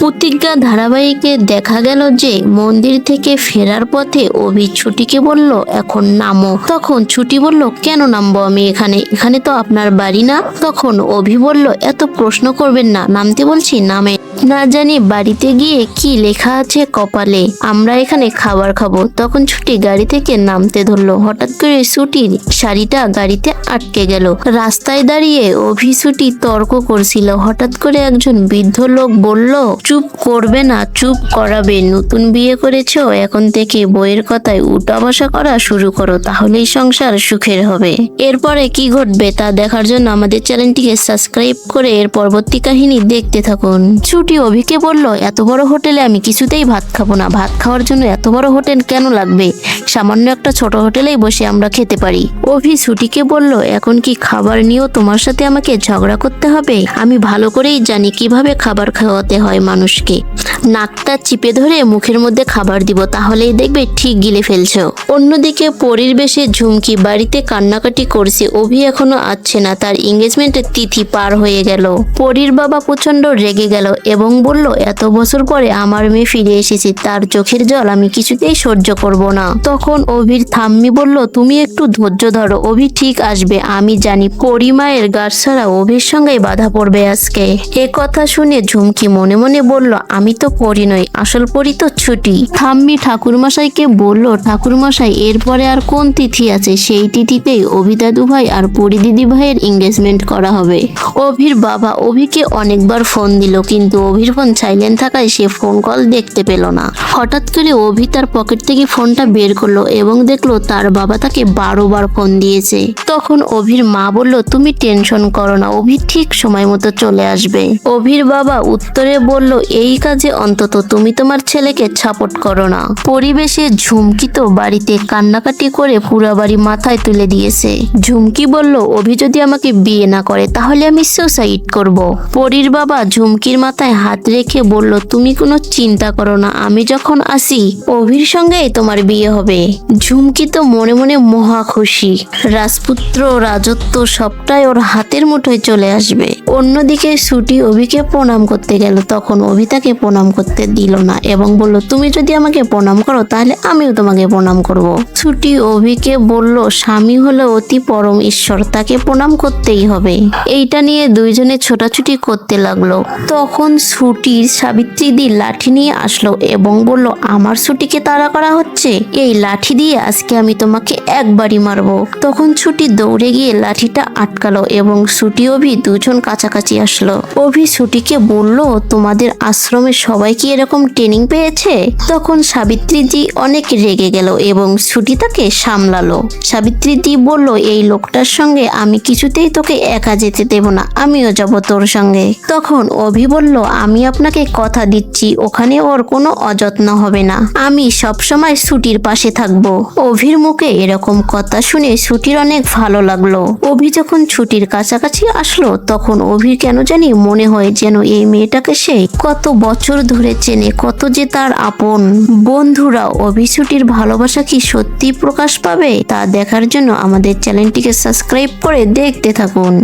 প্রতিজ্ঞা ধারাবাহিকে দেখা গেল যে মন্দির থেকে ফেরার পথে অভি ছুটিকে বলল এখন নামো। তখন ছুটি বলল কেন নামবো আমি এখানে, এখানে তো আপনার বাড়ি না। তখন অভি বলল এত প্রশ্ন করবেন না, নামতে বলছি নামে। না জানি বাড়িতে গিয়ে কি লেখা আছে কপালে, আমরা এখানে খাবার খাবো। তখন ছুটি গাড়ি থেকে নামতে ধরলো, হঠাৎ করে ছুটির শাড়িটা গাড়িতে আটকে গেল। রাস্তায় দাঁড়িয়ে অভি ছুটি তর্ক করছিল, হঠাৎ করে একজন বৃদ্ধ লোক বলল চুপ করবে না, চুপ করাবে। নতুন বিয়ে করেছো, এখন থেকে বইয়ের কথায় উঠা বসা করা শুরু করো, তাহলেই সংসার সুখের হবে। এরপরে কি ঘটবে তা দেখার জন্য আমাদের চ্যানেলটিকে সাবস্ক্রাইব করে এর পরবর্তী কাহিনী দেখতে থাকুন। ছুটি অভিকে বলল এত বড় হোটেলে আমি কিছুতেই ভাত খাবো না, ভাত খাওয়ার জন্য এত বড় হোটেল কেন লাগবে, সামান্য একটা ছোট হোটেলেই বসে আমরা খেতে পারি। অভি ছুটিকে বলল এখন কি খাবার নিয়েও তোমার সাথে আমাকে ঝগড়া করতে হবে? আমি ভালো করেই জানি কিভাবে খাবার খাওয়াতে হয় মানুষকে। নাকটা চিপে ধরে মুখের মধ্যে খাবার দিব, তাহলেই দেখবে ঠিক গিলে ফেলছো। অন্যদিকে পরীর বেশে ঝুমকি বাড়িতে কান্নাকাটি করছে, অভি এখনো আসছে না, তার এঙ্গেজমেন্টের তিথি পার হয়ে গেল। পরীর বাবা প্রচন্ড রেগে গেল এবং বলল এত বছর পরে আমার মেয়ে ফিরে এসেছে, তার চোখের জল আমি কিছুতেই সহ্য করব না। তখন অভির ঠাম্মি বলল তুমি একটু ধৈর্য ধরো, অভি ঠিক আসবে, আমি জানি। পরী মায়ের গাছ ছাড়া অভির সঙ্গে বাধা পড়বে আজকে। এ কথা শুনে ঝুমকি মনে মনে বলল আমি তো পরী নই, আসল পরী তো ছুটি। ঠাম্মি ঠাকুরমশাইকে বলল ঠাকুরমশাই এরপরে আর কোন তিথি আছে, সেই তিথিতেই অভি দাদু ভাই আর পরী দিদি ভাইয়ের এঙ্গেজমেন্ট করা হবে। অভির বাবা অভিকে অনেকবার ফোন দিল, কিন্তু অভির ফোন সাইলেন্ট থাকায় সে ফোন কল দেখতে পেল না। হঠাৎ করে অভি তার পকেট থেকে ফোনটা বের করলো এবং দেখলো তার বাবা তাকে 12 বার ফোন দিয়েছে। তখন অভির মা বলল তুমি টেনশন করো না, অভি ঠিক সময় মতো চলে আসবে। অভির বাবা উত্তরে বলল এই কাজে অন্তত তুমি তোমার ছেলেকে সাপোর্ট করো না। পরিবেশে ঝুমকি তো বাড়িতে কান্নাকাটি করে পুরো বাড়ি মাথায় তুলে দিয়েছে। ঝুমকি বলল অভি যদি আমাকে বিয়ে না করে তাহলে আমি সুসাইড করব। পরীর বাবা ঝুমকির মাথায় হাত রেখে বলল তুমি কোনো চিন্তা করো না, আমি যখন আসি অভির সঙ্গেই তোমার বিয়ে হবে। ঝুমকি তো মনে মনে মহা খুশি, রাজপুত্র রাজত্ব সবটাই ওর হাতের মুঠোয় চলে আসবে। অন্যদিকে ছুটি অভিকে প্রণাম করতে গেল, তখন অভি তাকে প্রণাম করতে দিল না এবং বলল তুমি যদি আমাকে প্রণাম করো তাহলে আমিও তোমাকে প্রণাম করব। ছুটি অভিকে বলল স্বামী হলো অতি পরম ঈশ্বর, তাকে প্রণাম করতেই হবে। এইটা নিয়ে দুইজনে ছোটাছুটি করতে লাগলো। তখন ছুটির সাবিত্রীদি লাঠি নিয়ে আসলো এবং বলল আমার ছুটিকে তাড়া করা হচ্ছে, এই লাঠি দিয়ে আজকে আমি তোমাকে একবারই মারবো। তখন ছুটি দৌড়ে গিয়ে লাঠিটা আটকালো এবং ছুটি অভি দুজন কাছাকাছি আসলো। অভি ছুটিকে বলল তোমাদের আশ্রমে সবাই কি এরকম ট্রেনিং পেয়েছে? তখন সাবিত্রীজি অনেক রেগে গেল এবং ছুটি তাকে সামলালো। সাবিত্রীজি বলল এই লোকটার সঙ্গে আমি কিছুতেই তোকে একা যেতে দেব না, আমিও যাব তোর সঙ্গে। তখন অভি বলল আমি আপনাকে কথা দিচ্ছি ওখানে ওর কোনো অযত্ন হবে না, আমি সবসময় ছুটির পাশে থাকবো। অভির মুখে এরকম কথা শুনে ছুটির অনেক ভালো লাগলো। অভি যখন ছুটির কাছাকাছি আসলো তখন অভির কেন জানি মনে হয় যেন এই মেয়েটাকে সে কত বছর ধরে চেনে, কত যে তার আপন। বন্ধুরা অভি ছুটির ভালোবাসা কি সত্যি প্রকাশ পাবে তা দেখার জন্য আমাদের চ্যানেলটিকে সাবস্ক্রাইব করে দেখতে থাকুন।